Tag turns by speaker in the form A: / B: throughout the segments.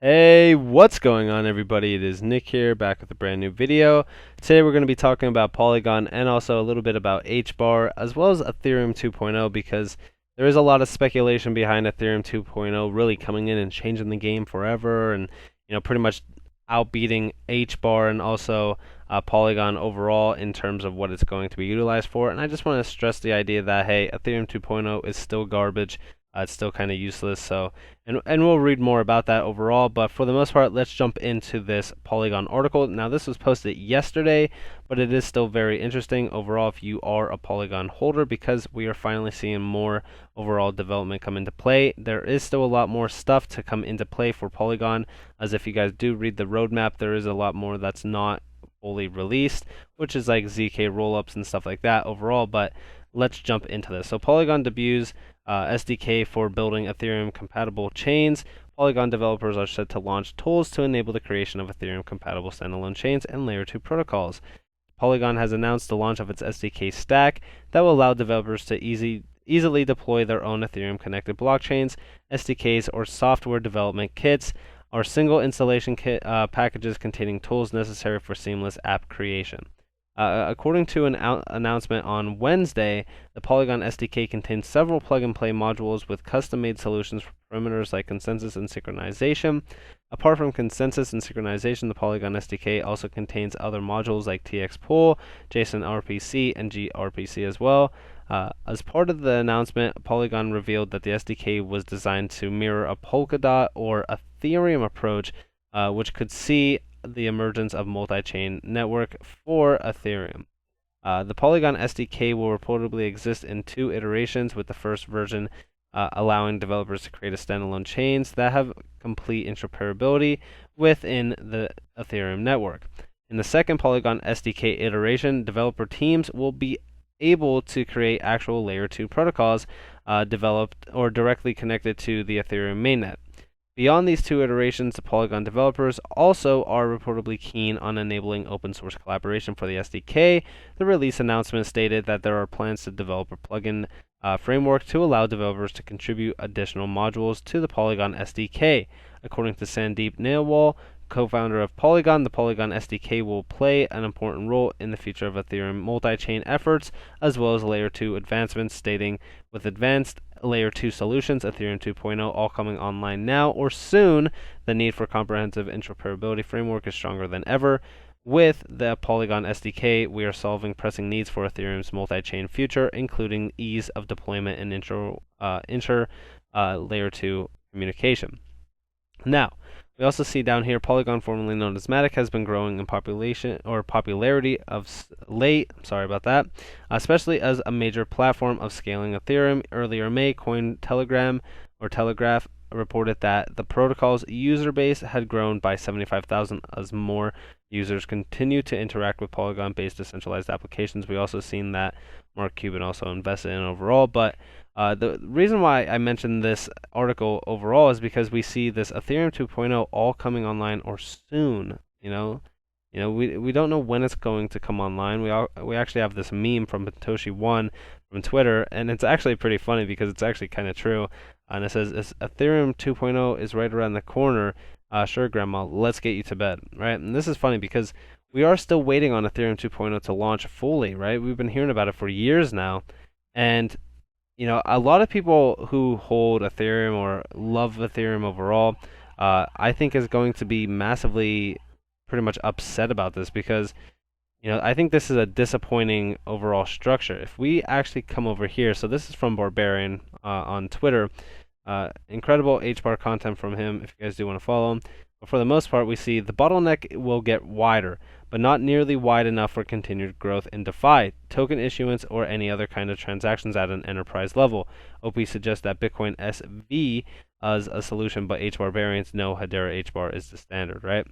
A: Hey, what's going on everybody? It is Nick here, back with a brand new video. Today we're going to be talking about Polygon and also a little bit about Hbar as well as Ethereum 2.0 because there is a lot of speculation behind Ethereum 2.0 really coming in and changing the game forever and pretty much outbeating Hbar and also Polygon overall in terms of what it's going to be utilized for. And I just want to stress the idea that hey, Ethereum 2.0 is still garbage. It's still kind of useless. So, and we'll read more about that overall. But for the most part, let's jump into this Polygon article. Now, this was posted yesterday, but it is still very interesting overall if you are a Polygon holder because we are finally seeing more overall development come into play. There is still a lot more stuff to come into play for Polygon, as if you guys do read the roadmap, there is a lot more that's not fully released, which is like ZK rollups and stuff like that overall. But let's jump into this. So Polygon debuts SDK for building Ethereum compatible chains. Polygon developers are set to launch tools to enable the creation of Ethereum compatible standalone chains and layer 2 protocols. Polygon has announced the launch of its SDK stack that will allow developers to easily deploy their own Ethereum connected blockchains. SDKs or software development kits are single installation kit packages containing tools necessary for seamless app creation. According to an announcement on Wednesday, the Polygon SDK contains several plug-and-play modules with custom-made solutions for parameters like consensus and synchronization. Apart from consensus and synchronization, the Polygon SDK also contains other modules like TXPool, JSON RPC, and gRPC as well. As part of the announcement, Polygon revealed that the SDK was designed to mirror a Polkadot or Ethereum approach, which could see the emergence of multi-chain network for Ethereum. The Polygon SDK will reportedly exist in 2 iterations, with the first version allowing developers to create a standalone chains that have complete interoperability within the Ethereum network. In the second Polygon SDK iteration, developer teams will be able to create actual layer 2 protocols developed or directly connected to the Ethereum mainnet. Beyond these 2 iterations, the Polygon developers also are reportedly keen on enabling open source collaboration for the SDK. The release announcement stated that there are plans to develop a plugin framework to allow developers to contribute additional modules to the Polygon SDK. According to Sandeep Nailwal, co-founder of Polygon, the Polygon SDK will play an important role in the future of Ethereum multi-chain efforts, as well as layer 2 advancements, stating, with advanced layer 2 solutions, Ethereum 2.0 all coming online now or soon, the need for comprehensive interoperability framework is stronger than ever. With the Polygon SDK, we are solving pressing needs for Ethereum's multi-chain future, including ease of deployment and inter layer 2 communication. Now, we also see down here Polygon, formerly known as Matic, has been growing in popularity of late. Sorry about that. Especially as a major platform of scaling Ethereum. Earlier May, Telegraph reported that the protocol's user base had grown by 75,000 as more users continue to interact with Polygon-based decentralized applications. We also seen that Mark Cuban also invested in overall, but the reason why I mentioned this article overall is because we see this Ethereum 2.0 all coming online or soon. We don't know when it's going to come online. We actually have this meme from Satoshi1 from Twitter, and it's actually pretty funny because it's actually kind of true. And it says, Ethereum 2.0 is right around the corner. Sure, Grandma, let's get you to bed, right? And this is funny because we are still waiting on Ethereum 2.0 to launch fully, right? We've been hearing about it for years now, and a lot of people who hold Ethereum or love Ethereum overall, I think is going to be massively pretty much upset about this because, I think this is a disappointing overall structure. If we actually come over here, so this is from Barbarian on Twitter, incredible Hbar content from him if you guys do want to follow him. But for the most part, we see the bottleneck will get wider, but not nearly wide enough for continued growth in DeFi, token issuance, or any other kind of transactions at an enterprise level. OP suggests that Bitcoin SV as a solution, but Hbar variants know Hedera Hbar is the standard, right?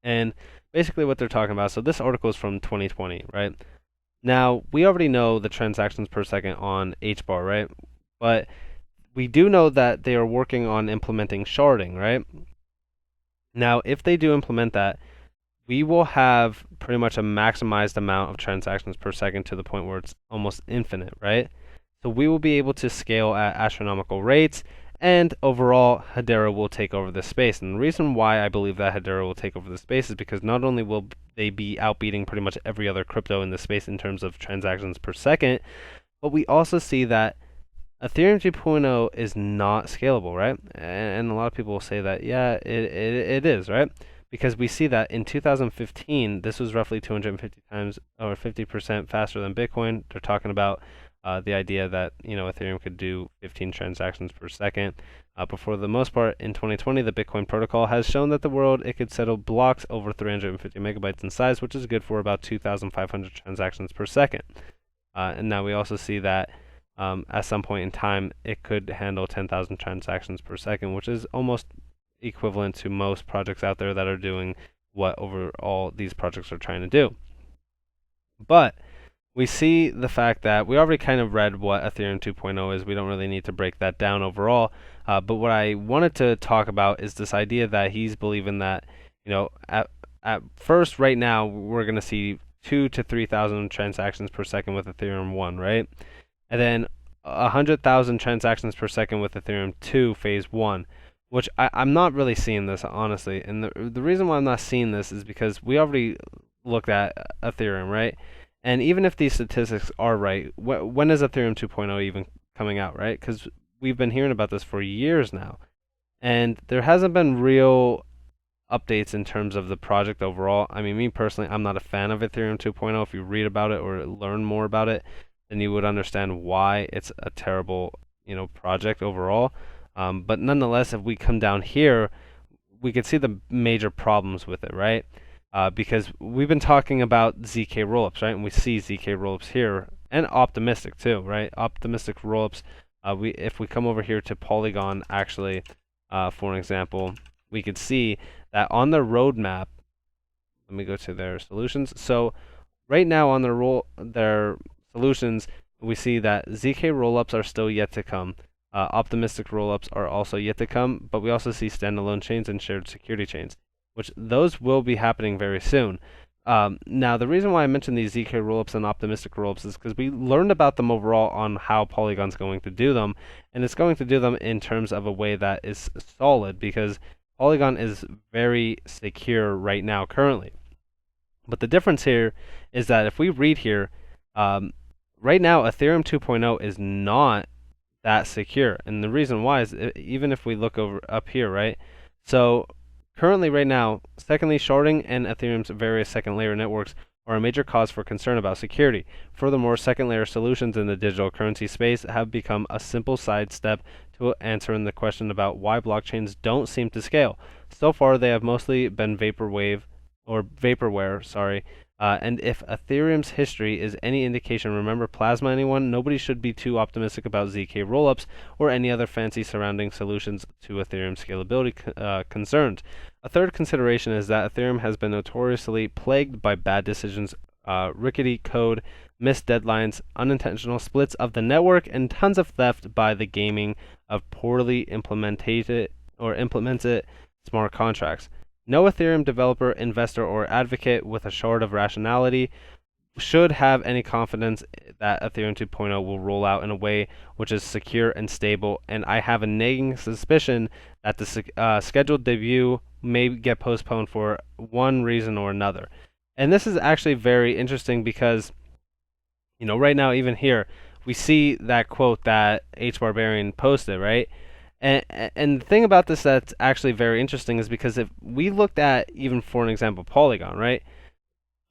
A: And basically what they're talking about, so this article is from 2020, right? Now, we already know the transactions per second on Hbar, right? But we do know that they are working on implementing sharding, right? Now, if they do implement that, we will have pretty much a maximized amount of transactions per second to the point where it's almost infinite, right? So we will be able to scale at astronomical rates, And overall, Hedera will take over this space. And the reason why I believe that Hedera will take over the space is because not only will they be outbeating pretty much every other crypto in the space in terms of transactions per second, but we also see that Ethereum 2.0 is not scalable, right? And a lot of people will say that, yeah, it is, right? Because we see that in 2015, this was roughly 250 times or 50% faster than Bitcoin. They're talking about the idea that Ethereum could do 15 transactions per second. But for the most part, in 2020, the Bitcoin protocol has shown that the world it could settle blocks over 350 megabytes in size, which is good for about 2,500 transactions per second. And now we also see that at some point in time, it could handle 10,000 transactions per second, which is almost equivalent to most projects out there that are doing what overall these projects are trying to do. But we see the fact that we already kind of read what Ethereum 2.0 is. We don't really need to break that down overall. But what I wanted to talk about is this idea that he's believing that, at first, right now, we're going to see 2 to 3,000 transactions per second with Ethereum 1, right? And then 100,000 transactions per second with Ethereum 2 phase 1, which I'm not really seeing this, honestly. And the reason why I'm not seeing this is because we already looked at Ethereum, right? And even if these statistics are right, when is Ethereum 2.0 even coming out, right? Because we've been hearing about this for years now. And there hasn't been real updates in terms of the project overall. I mean, me personally, I'm not a fan of Ethereum 2.0. If you read about it or learn more about it, then you would understand why it's a terrible, project overall. But nonetheless, if we come down here, we could see the major problems with it, right? Because we've been talking about ZK rollups, right? And we see ZK rollups here, and optimistic too, right? Optimistic rollups. If we come over here to Polygon, actually, for an example, we could see that on their roadmap. Let me go to their solutions. So right now on their solutions, we see that ZK rollups are still yet to come. Optimistic rollups are also yet to come, but we also see standalone chains and shared security chains, which those will be happening very soon. Now, the reason why I mentioned these ZK rollups and optimistic rollups is because we learned about them overall on how Polygon's going to do them, and it's going to do them in terms of a way that is solid, because Polygon is very secure right now currently. But the difference here is that if we read here, right now Ethereum 2.0 is not that secure, and the reason why is even if we look over up here, right? So currently, right now, secondly, sharding and Ethereum's various second layer networks are a major cause for concern about security. Furthermore, second layer solutions in the digital currency space have become a simple sidestep to answering the question about why blockchains don't seem to scale. So far, they have mostly been vaporware, and if Ethereum's history is any indication, remember Plasma anyone? Nobody should be too optimistic about ZK rollups or any other fancy surrounding solutions to Ethereum scalability concerns. A third consideration is that Ethereum has been notoriously plagued by bad decisions, rickety code, missed deadlines, unintentional splits of the network, and tons of theft by the gaming of poorly implemented smart contracts. No Ethereum developer, investor, or advocate with a shard of rationality should have any confidence that Ethereum 2.0 will roll out in a way which is secure and stable, and I have a nagging suspicion that the scheduled debut may get postponed for one reason or another. And this is actually very interesting because, right now, even here, we see that quote that Hbar posted, right? And the thing about this that's actually very interesting is because if we looked at, even for an example, Polygon, right?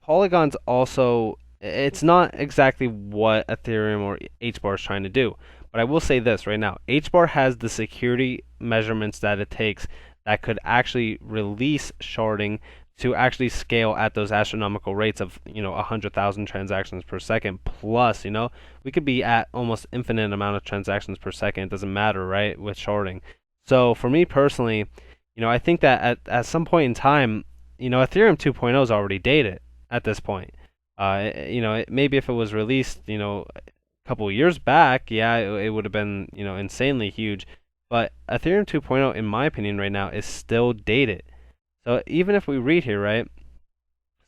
A: Polygon's also, it's not exactly what Ethereum or Hbar is trying to do. But I will say this right now. Hbar has the security measurements that it takes that could actually release sharding to actually scale at those astronomical rates of 100,000 transactions per second plus. We could be at almost infinite amount of transactions per second. It doesn't matter, right, with sharding. So for me personally, I think that at some point in time, Ethereum 2.0 is already dated at this point. Maybe if it was released a couple of years back, yeah, it would have been insanely huge. But Ethereum 2.0, in my opinion, right now is still dated. So even if we read here, right?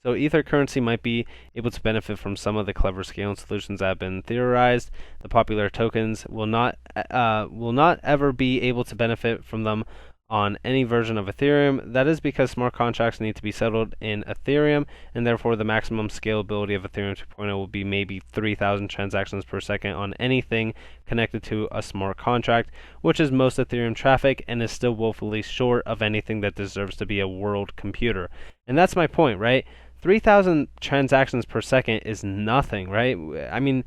A: So Ether currency might be able to benefit from some of the clever scaling solutions that have been theorized. The popular tokens will not ever be able to benefit from them on any version of Ethereum. That is because smart contracts need to be settled in Ethereum, and therefore the maximum scalability of Ethereum 2.0 will be maybe 3,000 transactions per second on anything connected to a smart contract, which is most Ethereum traffic and is still woefully short of anything that deserves to be a world computer. And that's my point, right? 3,000 transactions per second is nothing, right? I mean,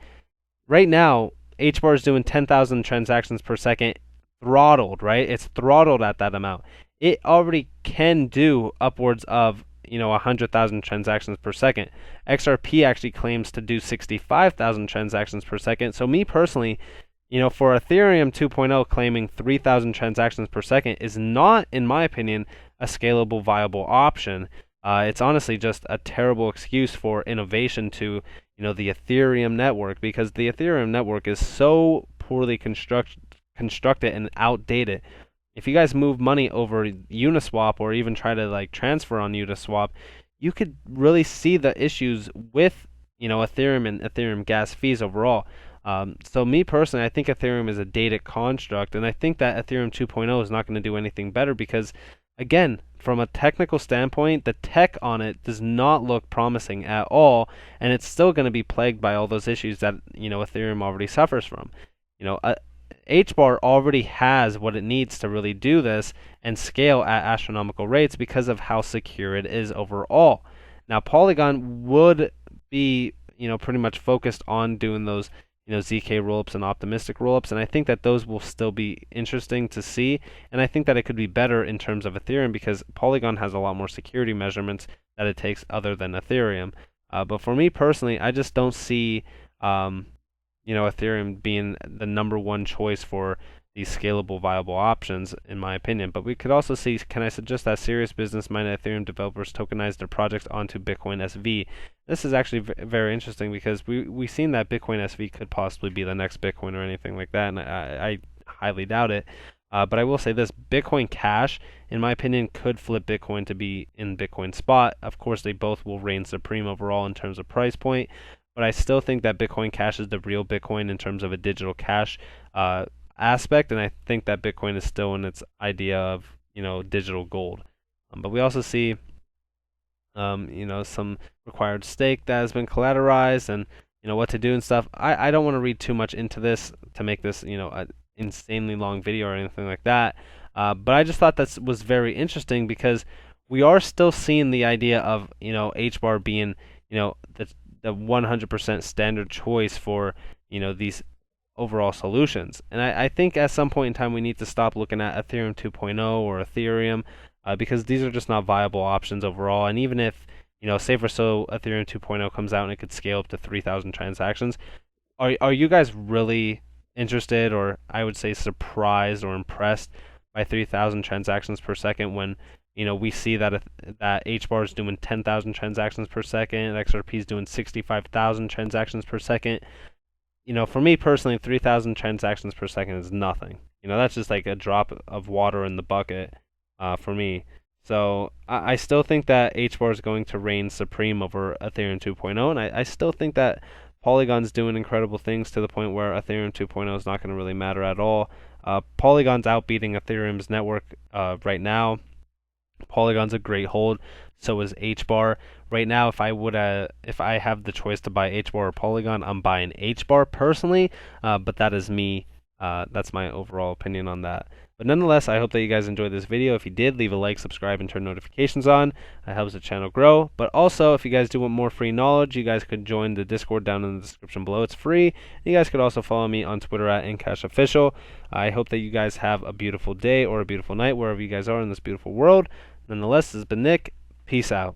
A: right now, Hbar is doing 10,000 transactions per second throttled, right? It's throttled at that amount. It already can do upwards of 100,000 transactions per second. XRP actually claims to do 65,000 transactions per second. So me personally, for Ethereum 2.0 claiming 3,000 transactions per second is not, in my opinion, a scalable, viable option. It's honestly just a terrible excuse for innovation to, the Ethereum network, because the Ethereum network is so poorly constructed and outdated. If you guys move money over Uniswap or even try to transfer on Uniswap, you could really see the issues with Ethereum and Ethereum gas fees overall. So me personally, I think Ethereum is a dated construct, and I think that Ethereum 2.0 is not going to do anything better because, again, from a technical standpoint, the tech on it does not look promising at all, and it's still going to be plagued by all those issues that Ethereum already suffers from. Hbar already has what it needs to really do this and scale at astronomical rates because of how secure it is overall. Now, Polygon would be, pretty much focused on doing those, ZK rollups and optimistic rollups, and I think that those will still be interesting to see, and I think that it could be better in terms of Ethereum because Polygon has a lot more security measurements that it takes other than Ethereum. But for me personally, I just don't see Ethereum being the number one choice for these scalable, viable options, in my opinion. But we could also see, can I suggest that serious business-minded Ethereum developers tokenize their projects onto Bitcoin SV? This is actually very interesting because we've seen that Bitcoin SV could possibly be the next Bitcoin or anything like that, and I highly doubt it. But I will say this, Bitcoin Cash, in my opinion, could flip Bitcoin to be in Bitcoin spot. Of course, they both will reign supreme overall in terms of price point, but I still think that Bitcoin Cash is the real Bitcoin in terms of a digital cash aspect, and I think that Bitcoin is still in its idea of digital gold. But we also see some required stake that has been collateralized, and what to do and stuff. I don't want to read too much into this to make this an insanely long video or anything like that. But I just thought that was very interesting because we are still seeing the idea of Hbar being the 100% standard choice for these overall solutions. And I think at some point in time we need to stop looking at Ethereum 2.0 or Ethereum because these are just not viable options overall. And even if say for so Ethereum 2.0 comes out and it could scale up to 3,000 transactions, are you guys really interested, or I would say surprised or impressed by 3,000 transactions per second when we see that Hbar is doing 10,000 transactions per second, XRP is doing 65,000 transactions per second. For me personally, 3,000 transactions per second is nothing. That's just like a drop of water in the bucket for me. So I still think that Hbar is going to reign supreme over Ethereum 2.0, and I still think that Polygon's doing incredible things to the point where Ethereum 2.0 is not going to really matter at all. Polygon's outbeating Ethereum's network right now. Polygon's a great hold. So is Hbar. Right now, if I have the choice to buy Hbar or Polygon, I'm buying Hbar personally. But that is me. That's my overall opinion on that. But nonetheless, I hope that you guys enjoyed this video. If you did, leave a like, subscribe, and turn notifications on. That helps the channel grow. But also, if you guys do want more free knowledge, you guys could join the Discord down in the description below. It's free. You guys could also follow me on Twitter at NCashOfficial. I hope that you guys have a beautiful day or a beautiful night wherever you guys are in this beautiful world. Nonetheless, this has been Nick. Peace out.